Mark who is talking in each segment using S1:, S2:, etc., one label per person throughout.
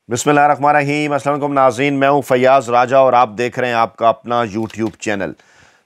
S1: बिस्मिल्लाहिर्रहमानिर्रहीम। अस्सलाम वालेकुम नाज़रीन, मैं हूँ फैयाज़ राजा और आप देख रहे हैं आपका अपना यूट्यूब चैनल।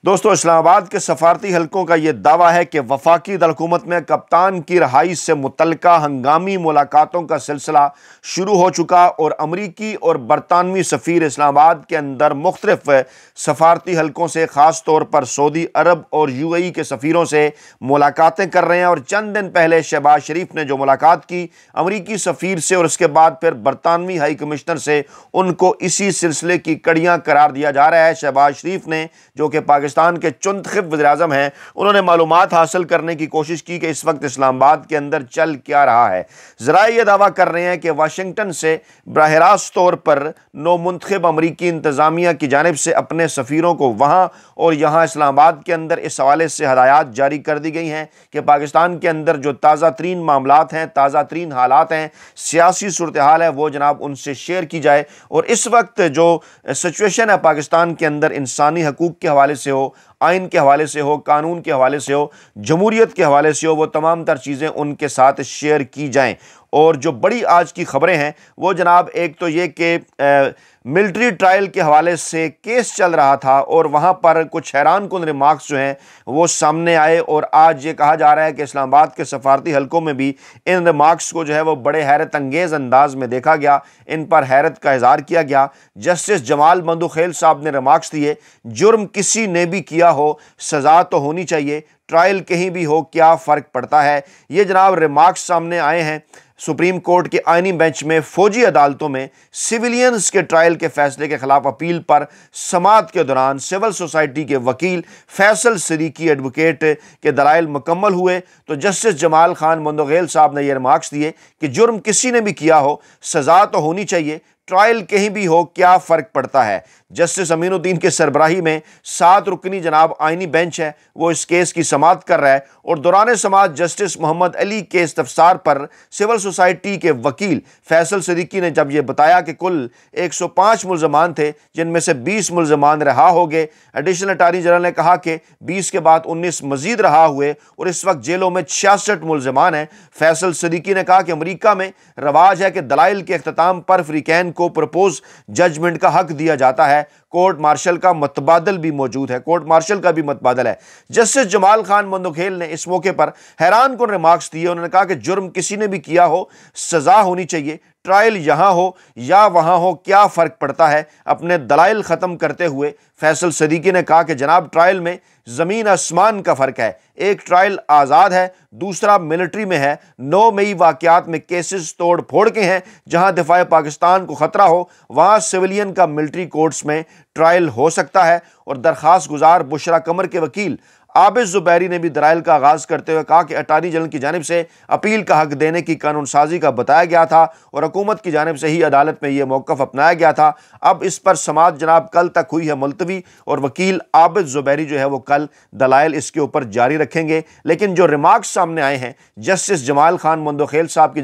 S1: दोस्तों, इस्लामाबाद के सफारती हलकों का यह दावा है कि वफाकी दरहुकूमत में कप्तान की रहाई से मुतल्लिका हंगामी मुलाकातों का सिलसिला शुरू हो चुका और अमरीकी और बरतानवी सफ़ीर इस्लामाबाद के अंदर मुख्तलिफ सफारती हलकों से ख़ास तौर पर सऊदी अरब और UAE के सफ़ीरों से मुलाकातें कर रहे हैं। और चंद दिन पहले शहबाज शरीफ ने जो मुलाकात की अमरीकी सफ़ीर से और उसके बाद फिर बरतानवी हाई कमिश्नर से, उनको इसी सिलसिले की कड़ियाँ करार दिया जा रहा है। शहबाज शरीफ ने, जो कि पाकिस्तान के चुनखिब वज़ीर-ए-आज़म हैं, उन्होंने मालूमात हासिल करने की कोशिश की कि इस वक्त इस्लामाबाद के अंदर चल क्या रहा है। ज़राए ये दावा कर रहे हैं कि वाशिंगटन से बराह रास्त तौर पर नौमुंतखब अमरीकी इंतज़ामिया की जानिब से अपने सफ़ीरों को वहाँ और यहाँ इस्लामाबाद के अंदर इस हवाले से हदायत जारी कर दी गई हैं कि पाकिस्तान के अंदर जो ताज़ा तरीन मामलात हैं, ताज़ा तरीन हालात हैं, सियासी सूरत हाल है, वो जनाब उनसे शेयर की जाए। और इस वक्त जो सिचुएशन है पाकिस्तान के अंदर, इंसानी हकूक़ के हवाले से हो, आइन के हवाले से हो, कानून के हवाले से हो, जमहूरियत के हवाले से हो, वो तमाम तर चीज़ें उनके साथ शेयर की जाएँ। और जो बड़ी आज की ख़बरें हैं वो जनाब, एक तो ये कि मिलिट्री ट्रायल के हवाले से केस चल रहा था और वहाँ पर कुछ हैरानकुन रिमार्क्स जो हैं वो सामने आए। और आज ये कहा जा रहा है कि इस्लामाबाद के सफारती हलकों में भी इन रिमार्क्स को जो है वो बड़े हैरत अंगेज़ अंदाज में देखा गया, इन पर हैरत का इज़हार किया गया। जस्टिस जमाल बंदुखेल साहब ने रिमार्क्स दिए, जुर्म किसी ने भी किया हो सज़ा तो होनी चाहिए, ट्रायल कहीं भी हो क्या फ़र्क पड़ता है। ये जनाब रिमार्क्स सामने आए हैं सुप्रीम कोर्ट के आइनी बेंच में फौजी अदालतों में सिविलियंस के ट्रायल के फैसले के खिलाफ अपील पर समाअत के दौरान सिविल सोसाइटी के वकील फैसल सदीकी एडवोकेट के दलाइल मुकम्मल हुए तो जस्टिस जमाल खान बंदुखेल साहब ने यह रिमार्क्स दिए कि जुर्म किसी ने भी किया हो सज़ा तो होनी चाहिए, ट्रायल कहीं भी हो क्या फ़र्क पड़ता है। जस्टिस अमीनुद्दीन के सरबराही में 7 रुकनी जनाब आइनी बेंच है, वो इस केस की समाअत कर रहा है। और दौरान समाअत जस्टिस मोहम्मद अली के इस्तफसार पर सिविल सोसाइटी के वकील फैसल सदीकी ने जब यह बताया कि कुल 105 मुल्ज़मान थे, जिनमें से 20 मुल्ज़मान रहा हो गए। एडिशनल अटार्नी जनरल ने कहा कि 20 के बाद 19 मजीद रहा हुए और इस वक्त जेलों में 66 मुल्ज़मान हैं। फैसल सदीकी ने कहा कि अमरीका में रवाज है कि दलाइल के अख्ताम पर फ्रीकैन को प्रपोज जजमेंट का हक दिया जाता है। कोर्ट मार्शल का मतबादल भी मौजूद है, कोर्ट मार्शल का भी मतबादल है। जस्टिस जमाल खान बंदुखेल ने इस मौके पर हैरानकुन रिमार्क्स दिए। उन्होंने कहा कि जुर्म किसी ने भी किया हो सज़ा होनी चाहिए, ट्रायल यहाँ हो या वहाँ हो क्या फ़र्क पड़ता है। अपने दलाइल ख़त्म करते हुए फैसल सदीकी ने कहा कि जनाब, ट्रायल में ज़मीन आसमान का फ़र्क है। एक ट्रायल आज़ाद है, दूसरा मिलिट्री में है। 9 मई वाक़यात में केसेस तोड़ फोड़ के हैं, जहाँ दिफाए पाकिस्तान को ख़तरा हो वहाँ सिविलियन का मिलिट्री कोर्ट्स में ट्रायल हो सकता है। और दरख्वास्त गुजार बुशरा कमर के वकील आबिद ज़ुबैरी ने भी दलाइल का आगाज़ करते हुए कहा कि अटार्नी जनरल की जानिब से अपील का हक देने की कानून साजी का बताया गया था और हुकूमत की जानिब से ही अदालत में यह मौक़िफ़ अपनाया गया था। अब इस पर समाअत जनाब कल तक हुई है मुलतवी और वकील आबिद ज़ुबैरी जो है वो कल दलाइल इसके ऊपर जारी रखेंगे। लेकिन जो रिमार्क्स सामने आए हैं जस्टिस जमाल खान बंदुखेल साहब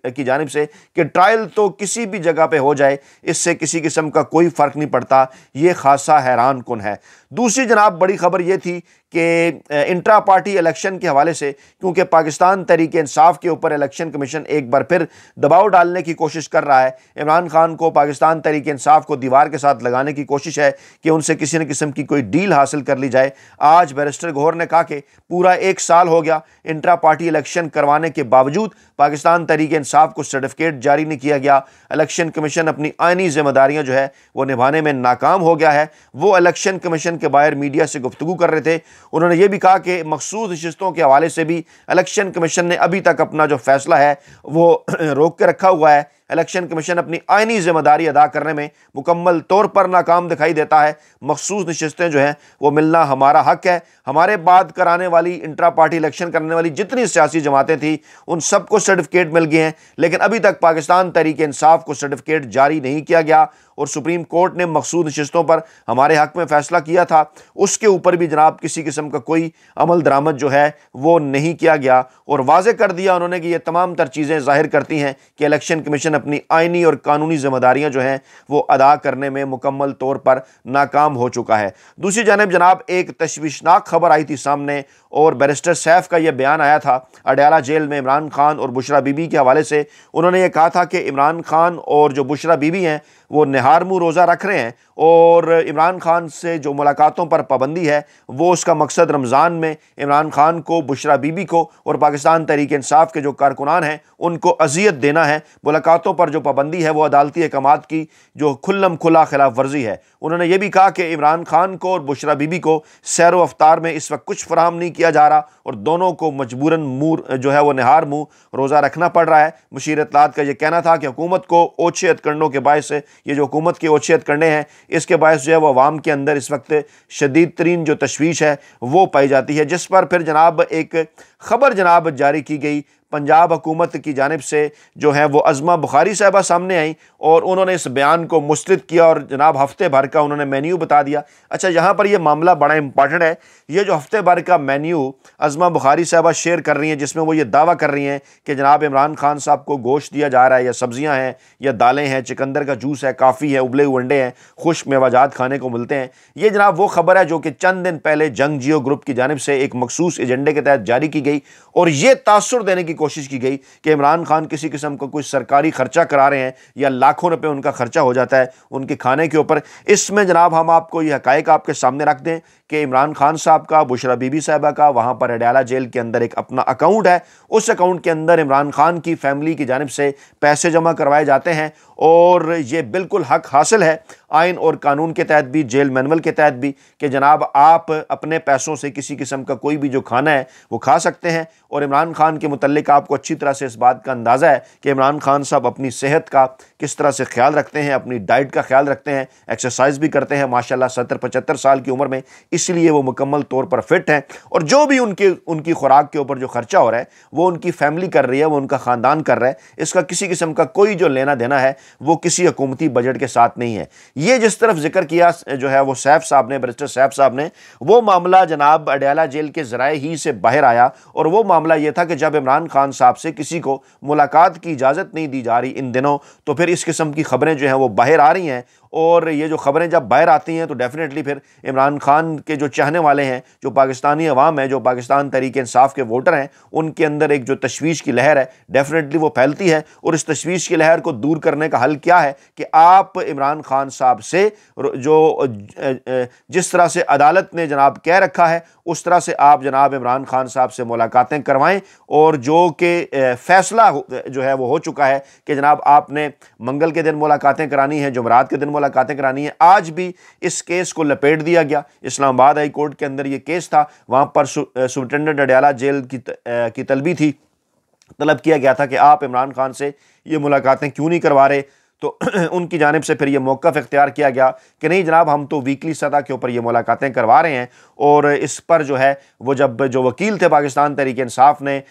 S1: की जानिब से कि ट्रायल तो किसी भी जगह पर हो जाए, इससे किसी किस्म का कोई फ़र्क नहीं पड़ता, ये खासा हैरान कुन है। दूसरी जनाब बड़ी खबर यह थी कि इंट्रा पार्टी इलेक्शन के हवाले से, क्योंकि पाकिस्तान तहरीक इंसाफ के ऊपर इलेक्शन कमीशन एक बार फिर दबाव डालने की कोशिश कर रहा है। इमरान खान को पाकिस्तान तहरीक इंसाफ को दीवार के साथ लगाने की कोशिश है कि उनसे किसी न किस्म की कोई डील हासिल कर ली जाए। आज बैरिस्टर गौहर ने कहा कि पूरा 1 साल हो गया इंट्रा पार्टी इलेक्शन करवाने के बावजूद पाकिस्तान तहरीक इंसाफ को सर्टिफिकेट जारी नहीं किया गया। इलेक्शन कमीशन अपनी आइनी जिम्मेदारियाँ जो है वो निभाने में नाकाम हो गया है। वो इलेक्शन कमीशन के बाहर मीडिया से गुफ्तगू कर रहे थे। उन्होंने ये भी कहा कि मखसूस नशिस्तों के हवाले से भी इलेक्शन कमीशन ने अभी तक अपना जो फैसला है वो रोक के रखा हुआ है। इलेक्शन कमीशन अपनी आइनी जिम्मेदारी अदा करने में मुकम्मल तौर पर नाकाम दिखाई देता है। मखसूस नशिस्तें जो हैं वो मिलना हमारा हक है। हमारे बाद कराने वाली इंट्रा पार्टी इलेक्शन करने वाली जितनी सियासी जमातें थी उन सबको सर्टिफिकेट मिल गए हैं, लेकिन अभी तक पाकिस्तान तहरीक इंसाफ को सर्टिफिकेट जारी नहीं किया गया। और सुप्रीम कोर्ट ने मखसूस नशिस्तों पर हमारे हक में फैसला किया था, उसके ऊपर भी जनाब किसी किस्म का कोई अमल दरामद जो है वो नहीं किया गया। और वाज़े कर दिया उन्होंने कि ये तमाम तर चीज़ें ज़ाहिर करती हैं कि इलेक्शन कमीशन अपनी आइनी और कानूनी जिम्मेदारियां जो हैं वो अदा करने में मुकम्मल तौर पर नाकाम हो चुका है। दूसरी जानिब जनाब एक तशवीशनाक खबर आई थी सामने और बैरिस्टर सैफ का यह बयान आया था अडयाला जेल में इमरान खान और बुशरा बीबी के हवाले से। उन्होंने ये कहा था कि इमरान खान और जो बुशरा बीबी हैं वो निहार मुँह रोज़ा रख रहे हैं और इमरान खान से जो मुलाकातों पर पाबंदी है वो उसका मकसद रमज़ान में इमरान खान को, बुशरा बीबी को और पाकिस्तान तहरीक इंसाफ के जो कारकुनान हैं उनको अजियत देना है। मुलाकातों पर जो पाबंदी है वो अदालती अहकामात की जो खुल्लम खुला खिलाफ वर्जी है। उन्होंने ये भी कहा कि इमरान खान को और बुशरा बीबी को सैर व अफ्तार में इस वक्त कुछ फराहम नहीं किया जा रहा और दोनों को मजबूरन मुँह जो है वो निहार मुँह रोज़ा रखना पड़ रहा है। मुशीर इत्तलात का ये कहना था कि हुकूमत को ओछे हथकंडों के बायस से ये जो हुकूमत के ओछे हथकंडे हैं इसके बायस जो है वो अवाम के अंदर इस वक्त शदीद तरीन जो तशवीश है वो पाई जाती है। जिस पर फिर जनाब एक ख़बर जनाब जारी की गई पंजाब हुकूमत की जानिब से जो है वो अज़मा बुखारी साहबा सामने आई और उन्होंने इस बयान को मुस्तरद किया और जनाब हफ्ते भर का उन्होंने मेन्यू बता दिया। अच्छा, यहाँ पर यह मामला बड़ा इंपॉर्टेंट है। ये जो हफ्ते भर का मेन्यू अज़मा बुखारी साहबा शेयर कर रही हैं जिसमें वो ये दावा कर रही हैं कि जनाब इमरान खान साहब को गोश्त दिया जा रहा है या सब्जियाँ हैं या दालें हैं, चिकंदर का जूस है, काफ़ी है, उबले हुए अंडे हैं, खुश्क मेवाजात खाने को मिलते हैं। ये जनाब वो खबर है जो कि चंद दिन पहले जंग जियो ग्रुप की जानिब से एक मखसूस एजेंडे के तहत जारी की गई और ये तासुर देने की कोशिश की गई कि इमरान खान किसी किस्म का कोई सरकारी खर्चा करा रहे हैं या लाखों रुपए उनका खर्चा हो जाता है उनके खाने के ऊपर। इसमें जनाब हम आपको ये हकायक आपके सामने रख दें कि इमरान खान साहब का, बुशरा बीबी साहबा का वहाँ पर अडयाला जेल के अंदर एक अपना अकाउंट है। उस अकाउंट के अंदर इमरान खान की फैमिली की जानिब से पैसे जमा करवाए जाते हैं और ये बिल्कुल हक हासिल है आइन और कानून के तहत भी, जेल मैनुअल के तहत भी, कि जनाब आप अपने पैसों से किसी किस्म का कोई भी जो खाना है वो खा सकते हैं। और इमरान खान के मुतल्लिक आपको अच्छी तरह से इस बात का अंदाज़ा है कि इमरान खान साहब अपनी सेहत का किस तरह से ख्याल रखते हैं, अपनी डाइट का ख्याल रखते हैं, एक्सरसाइज भी करते हैं माशाल्लाह 70-75 साल की उम्र में, इसलिए वो मुकम्मल तौर पर फिट हैं। और जो भी उनकी खुराक के ऊपर जो खर्चा हो रहा है वो उनकी फैमिली कर रही है, वो उनका ख़ानदान कर रहा है। इसका किसी किस्म का कोई जो लेना देना है वो किसी हुकूमती बजट के साथ नहीं है। ये जिस तरफ जिक्र किया जो है वो सैफ साहब ने, बैरिस्टर सैफ साहब ने, वो मामला जनाब अडयाला जेल के ज़राए ही से बाहर आया और वो मामला ये था कि जब इमरान खान साहब से किसी को मुलाकात की इजाज़त नहीं दी जा रही इन दिनों, तो फिर इस किस्म की खबरें जो हैं वो बाहर आ रही हैं। और ये जो खबरें जब बाहर आती हैं तो डेफिनेटली फिर इमरान खान के जो चाहने वाले हैं, जो पाकिस्तानी अवाम है, जो पाकिस्तान तहरीक इंसाफ के वोटर हैं, उनके अंदर एक जो तशवीश की लहर है डेफिनेटली वो फैलती है। और इस तशवीश की लहर को दूर करने का हल क्या है कि आप इमरान खान साहब से जो जिस तरह से अदालत ने जनाब कह रखा है उस तरह से आप जनाब इमरान खान साहब से मुलाकातें करवाएं। और जो कि फ़ैसला जो है वो हो चुका है कि जनाब आपने मंगल के दिन मुलाकातें करानी है, जुमरात के दिन मुलाकातें करानी है। आज भी इस केस को लपेट दिया गया। इस्लामाबाद हाई कोर्ट के अंदर ये केस था, वहाँ पर सुप्रिटेंडेंट अडयाला जेल की तलबी थी, तलब किया गया था कि आप इमरान खान से ये मुलाकातें क्यों नहीं करवा रहे। तो उनकी जानिब से फिर ये मौक़िफ़ इख्तियार किया गया कि नहीं जनाब, हम तो वीकली सतह के ऊपर ये मुलाकातें करवा रहे हैं। और इस पर जो है वो जब जो वकील थे पाकिस्तान तहरीक इंसाफ ने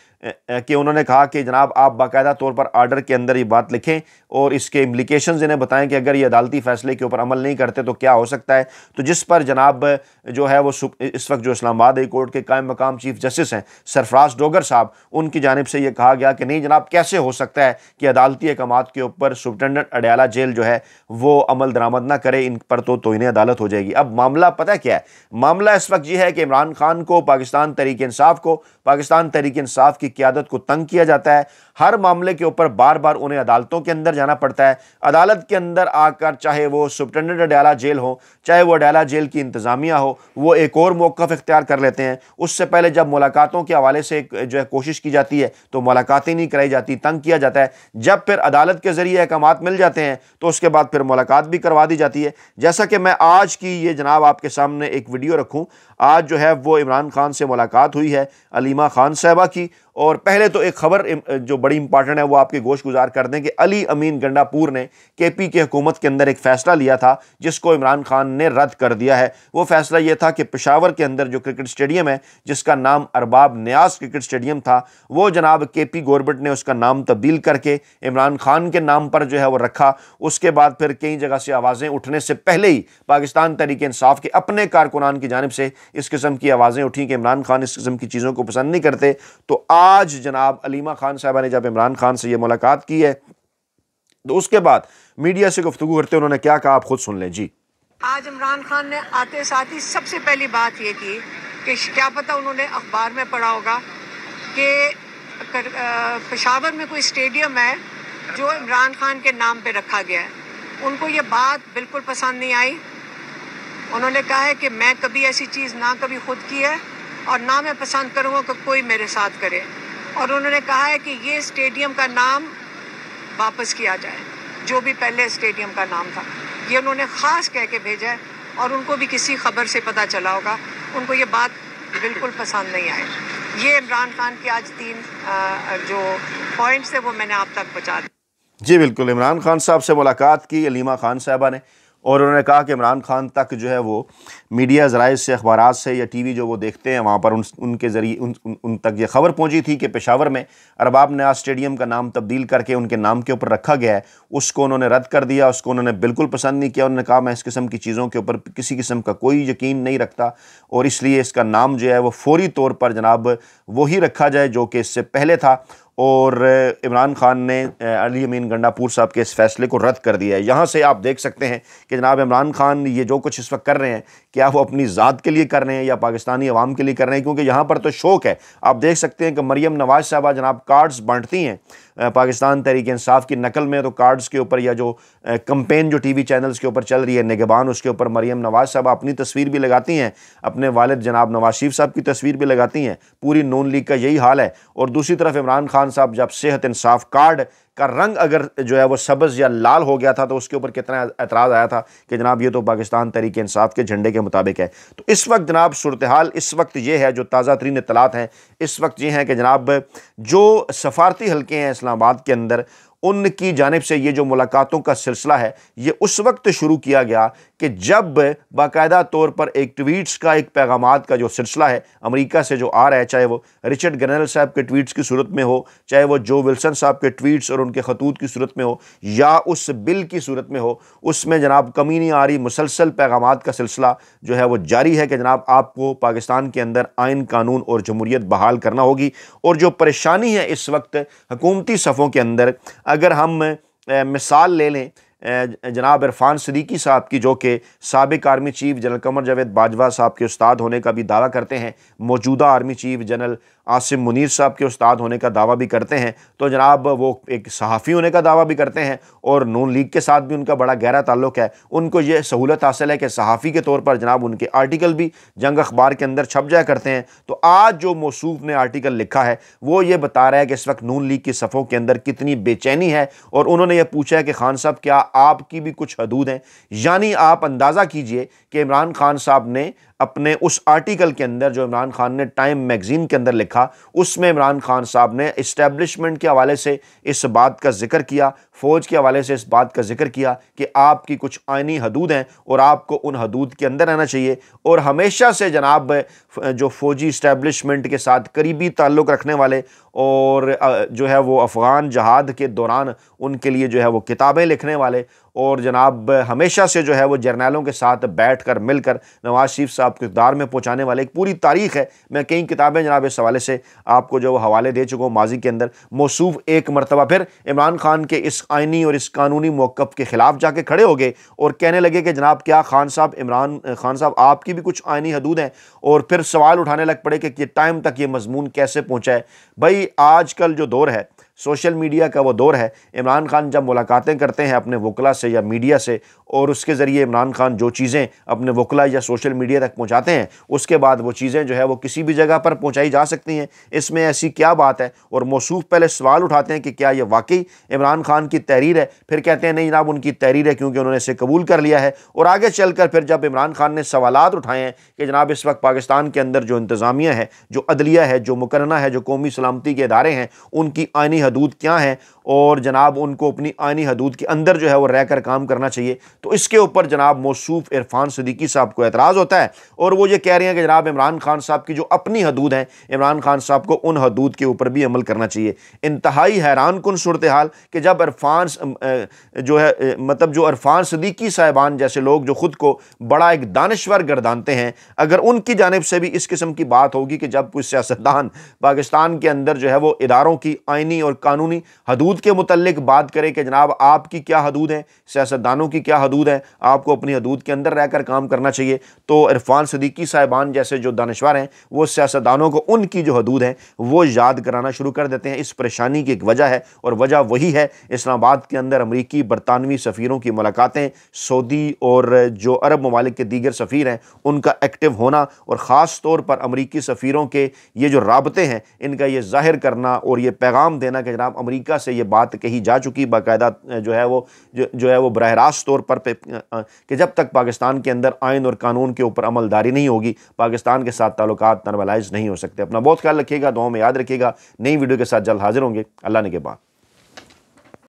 S1: कि उन्होंने कहा कि जनाब आप बाकायदा तौर पर आर्डर के अंदर ये बात लिखें और इसके इम्प्लिकेशंस इन्हें बताएं कि अगर ये अदालती फ़ैसले के ऊपर अमल नहीं करते तो क्या हो सकता है। तो जिस पर जनाब जो है वो इस वक्त जो इस्लामाबाद हाई कोर्ट के कायम मकाम चीफ जस्टिस हैं सरफराज डोगर साहब, उनकी जानिब से ये कहा गया कि नहीं जनाब, कैसे हो सकता है कि अदालती अहकामात के ऊपर सुप्रिटेंडेंट अडयाला जेल जो है वो अमल दरामद ना करे, इन पर तो इन्हें अदालत हो जाएगी। अब मामला पता क्या है, मामला इस वक्त ये है कि इमरान खान को, पाकिस्तान तहरीक इंसाफ की क़यादत को तंग किया जाता है। हर मामले के ऊपर बार बार उन्हें अदालतों के अंदर जाना पड़ता है। अदालत के अंदर आकर चाहे वो सुप्रिटेंडेंट अडयाला जेल हो, चाहे वो अडयाला जेल की इंतज़ामिया हो, वो एक और मौक़िफ़ इख्तियार कर लेते हैं। उससे पहले जब मुलाकातों के हवाले से जो है कोशिश की जाती है तो मुलाकातें नहीं कराई जाती, तंग किया जाता है। जब फिर अदालत के ज़रिए अहकामात मिल जाते हैं तो उसके बाद फिर मुलाकात भी करवा दी जाती है। जैसा कि मैं आज की ये जनाब आपके सामने एक वीडियो रखूँ, आज जो है वो इमरान खान से मुलाकात हुई है अलीमा खान साहबा की और पहले तो एक खबर जो बड़ी इंपॉर्टेंट है वो आपके गोश गुजार कर दें कि अली अमीन गंडापुर ने केपी की हुकूमत के अंदर एक फैसला लिया था जिसको इमरान खान ने रद्द कर दिया है। वो फैसला ये था कि पेशावर के अंदर जो क्रिकेट स्टेडियम है जिसका नाम अरबाब नियाज क्रिकेट स्टेडियम था, वो जनाब केपी गवर्नमेंट ने उसका नाम तब्दील करके इमरान खान के नाम पर जो है वो रखा। उसके बाद फिर कई जगह से आवाज़ें उठने से पहले ही पाकिस्तान तहरीक इंसाफ के अपने कारकुनान की जानिब से इस किस्म की आवाज़ें उठी कि इमरान खान इस किस्म की चीज़ों को पसंद नहीं करते। तो आज जनाब अलीमा खान साहबा ने जब इमरान खान से ये मुलाकात की है तो उसके बाद मीडिया से गुफ्तगू करते उन्होंने क्या कहा, आप खुद सुन लें जी।
S2: आज इमरान खान ने आते साथ ही सबसे पहली बात ये की कि क्या पता उन्होंने अखबार में पढ़ा होगा कि पेशावर में कोई स्टेडियम है जो इमरान खान के नाम पे रखा गया है। उनको ये बात बिल्कुल पसंद नहीं आई। उन्होंने कहा है कि मैं कभी ऐसी चीज़ ना कभी खुद की है और ना मैं पसंद करूँगा कि कोई मेरे साथ करे। और उन्होंने कहा है कि ये स्टेडियम का नाम वापस किया जाए, जो भी पहले स्टेडियम का नाम था। ये उन्होंने ख़ास कह के भेजा है और उनको भी किसी खबर से पता चला होगा, उनको ये बात बिल्कुल पसंद नहीं आई। ये इमरान खान के आज 3 जो पॉइंट्स थे वो मैंने आप तक पहुँचा दिए।
S1: जी बिल्कुल, इमरान खान साहब से मुलाकात की अलीमा खान साहबा ने और उन्होंने कहा कि इमरान खान तक जो है वो मीडिया ज़राए से, अखबारात से या टीवी जो वो देखते हैं वहाँ पर उनके ज़रिए उन तक ये ख़बर पहुँची थी कि पेशावर में अरबाब नियाज स्टेडियम का नाम तब्दील करके उनके नाम के ऊपर रखा गया है। उसको उन्होंने रद्द कर दिया, उसको उन्होंने बिल्कुल पसंद नहीं किया। उन्होंने कहा मैं इस किस्म की चीज़ों के ऊपर किसी किस्म का कोई यकीन नहीं रखता और इसलिए इसका नाम जो है वो फौरी तौर पर जनाब वही रखा जाए जो कि इससे पहले था। और इमरान खान ने अली अमीन गंडापुर साहब के इस फैसले को रद्द कर दिया है। यहाँ से आप देख सकते हैं कि जनाब इमरान खान ये जो कुछ इस वक्त कर रहे हैं, क्या वो अपनी ज़ात के लिए कर रहे हैं या पाकिस्तानी अवाम के लिए कर रहे हैं, क्योंकि यहाँ पर तो शौक है। आप देख सकते हैं कि मरियम नवाज़ साहबा जनाब कार्ड्स बांटती हैं पाकिस्तान तहरीक इंसाफ की नकल में, तो कार्ड्स के ऊपर या जो कंपेन जो टीवी चैनल्स के ऊपर चल रही है निगहबान, उसके ऊपर मरियम नवाज़ साहबा अपनी तस्वीर भी लगाती हैं, अपने वालिद जनाब नवाज शरीफ साहब की तस्वीर भी लगाती हैं। पूरी नून लीग का यही हाल है। और दूसरी तरफ इमरान खान साहब जब सेहत इंसाफ कार्ड का रंग अगर जो है वो सब्ज़ या लाल हो गया था तो उसके ऊपर कितना एतराज़ आया था कि जनाब ये तो पाकिस्तान तहरीक इंसाफ के झंडे के मुताबिक है। तो इस वक्त जनाब सूरत हाल इस वक्त ये है, जो ताज़ा तरीन इत्तलात हैं इस वक्त ये हैं कि जनाब जो सफारती हल्के हैं इस्लामाबाद के अंदर, उनकी जानिब से ये जो मुलाकातों का सिलसिला है ये उस वक्त शुरू किया गया कि जब बाकायदा तौर पर एक ट्वीट्स का, एक पैगामात का जो सिलसिला है अमेरिका से जो आ रहा है, चाहे वो रिचर्ड गनरल साहब के ट्वीट्स की सूरत में हो, चाहे वो जो विल्सन साहब के ट्वीट्स और उनके खतूत की सूरत में हो, या उस बिल की सूरत में हो, उसमें जनाब कमी नहीं आ रही। मुसलसल पैगामात का सिलसिला जो है वो जारी है कि जनाब आपको पाकिस्तान के अंदर आइन, कानून और जमहूरियत बहाल करना होगी। और जो परेशानी है इस वक्त हुकूमती सफ़ों के अंदर, अगर हम मिसाल ले लें जनाब इरफान सिद्दीकी साहब की, जो कि साबिक army chief general Qamar Javed Bajwa साहब के उस्ताद होने का भी दावा करते हैं, मौजूदा army chief general Asim Munir साहब के उस्ताद होने का दावा भी करते हैं, तो जनाब वो एक सहाफ़ी होने का दावा भी करते हैं और नून लीग के साथ भी उनका बड़ा गहरा ताल्लुक़ है। उनको ये सहूलत हासिल है कि सहाफ़ी के तौर पर जनाब उनके आर्टिकल भी जंग अखबार के अंदर छप जाया करते हैं। तो आज जो मौसूफ ने आर्टिकल लिखा है वो ये बता रहा है कि इस वक्त नून लीग की सफ़ों के अंदर कितनी बेचैनी है। और उन्होंने ये पूछा है कि खान साहब क्या आपकी भी कुछ हदूद हैं? यानी आप अंदाज़ा कीजिए कि इमरान खान साहब ने अपने उस आर्टिकल के अंदर जो इमरान खान ने टाइम मैगज़ीन के अंदर लिखा, उसमें इमरान खान साहब ने इस्टेब्लिशमेंट के हवाले से इस बात का जिक्र किया, फ़ौज के हवाले से इस बात का जिक्र किया कि आपकी कुछ आइनी हदूद हैं और आपको उन हदूद के अंदर रहना चाहिए। और हमेशा से जनाब जो फ़ौजी इस्टेब्लिशमेंट के साथ करीबी ताल्लुक़ रखने वाले और जो है वो अफ़गान जहाद के दौरान उनके लिए जो है वो किताबें लिखने वाले और जनाब हमेशा से जो है वो जर्नलों के साथ बैठ कर मिलकर नवाज शरीफ साहब को इक़्तिदार में पहुँचाने वाले, एक पूरी तारीख़ है। मैं कई किताबें जनाब इस हवाले से आपको जो हवाले दे चुका हूँ माजी के अंदर। मौसूफ एक मरतबा फिर इमरान खान के इस आइनी और इस कानूनी मौक़िफ़ के ख़िलाफ़ जाके खड़े हो गए और कहने लगे कि जनाब क्या खान साहब, इमरान खान साहब आपकी भी कुछ आइनी हदूद हैं। और फिर सवाल उठाने लग पड़े कि टाइम तक ये मज़मून कैसे पहुँचा है। भाई आजकल जो दौर है सोशल मीडिया का वो दौर है। इमरान खान जब मुलाकातें करते हैं अपने वकला से या मीडिया से, और उसके ज़रिए इमरान खान जो चीज़ें अपने वकला या सोशल मीडिया तक पहुँचाते हैं, उसके बाद वो चीज़ें जो है वो किसी भी जगह पर पहुँचाई जा सकती हैं। इसमें ऐसी क्या बात है? और मौसूफ पहले सवाल उठाते हैं कि क्या ये वाकई इमरान खान की तहरीर है, फिर कहते हैं नहीं जनाब उनकी तहरीर है क्योंकि उन्होंने इसे कबूल कर लिया है। और आगे चलकर फिर जब इमरान खान ने सवालात उठाए हैं कि जनाब इस वक्त पाकिस्तान के अंदर जो इंतज़ामिया है, जो अदलिया है, जो मुकर्रना है, जो कौमी सलामती के इदारे हैं, उनकी आइनी हदूद क्या हैं और जनाब उनको अपनी आइनी हदूद के अंदर जो है वो रहकर काम करना चाहिए, तो इसके ऊपर जनाब मौसूफ इरफान सिद्दीकी साहब को एतराज़ होता है और वो ये कह रहे हैं कि जनाब इमरान खान साहब की जो अपनी हदूद हैं, इमरान खान साहब को उन हदूद के ऊपर भी अमल करना चाहिए। इंतहाई हैरान कुन सूरत हाल कि जब इरफान जो है मतलब जो इरफान सिद्दीकी साहिबान जैसे लोग जो खुद को बड़ा एक दानिश्वर गर्दानते हैं, अगर उनकी जानिब से भी इस किस्म की बात होगी कि जब कोई सियासतदान पाकिस्तान के अंदर जो है वो इदारों की आइनी और कानूनी हदूद के मुतल्लिक बात करे कि जनाब आपकी क्या हदूद है, सियासतदानों की क्या हदूद है, आपको अपनी हदूद के अंदर रहकर काम करना चाहिए, तो इरफान सिद्दीकी साहिबान जैसे जो दानिश्वर हैं वो सियासतदानों को उनकी जो हदूद हैं वो याद कराना शुरू कर देते हैं। इस परेशानी की एक वजह है और वजह वही है इस्लामाबाद के अंदर अमरीकी बरतानवी सफ़ीरों की मुलाकातें, सऊदी और जो अरब ममालिक के दीगर सफ़ीर हैं उनका एक्टिव होना और ख़ास तौर पर अमरीकी सफ़ीरों के ये जो राबते हैं इनका ये ज़ाहिर करना और ये पैगाम देना कि जनाब अमरीका से ये बात कही जा चुकी बाकायदा जो है वो बराह रास्त तौर पर कि जब तक पाकिस्तान के अंदर आइन और कानून के ऊपर अमलदारी नहीं होगी पाकिस्तान के साथ ताल्लुकात नॉर्मलाइज नहीं हो सकते। अपना बहुत ख्याल रखिएगा, दुआओं में याद रखिएगा। नई वीडियो के साथ जल्द हाजिर होंगे। अल्लाह ने के बाद।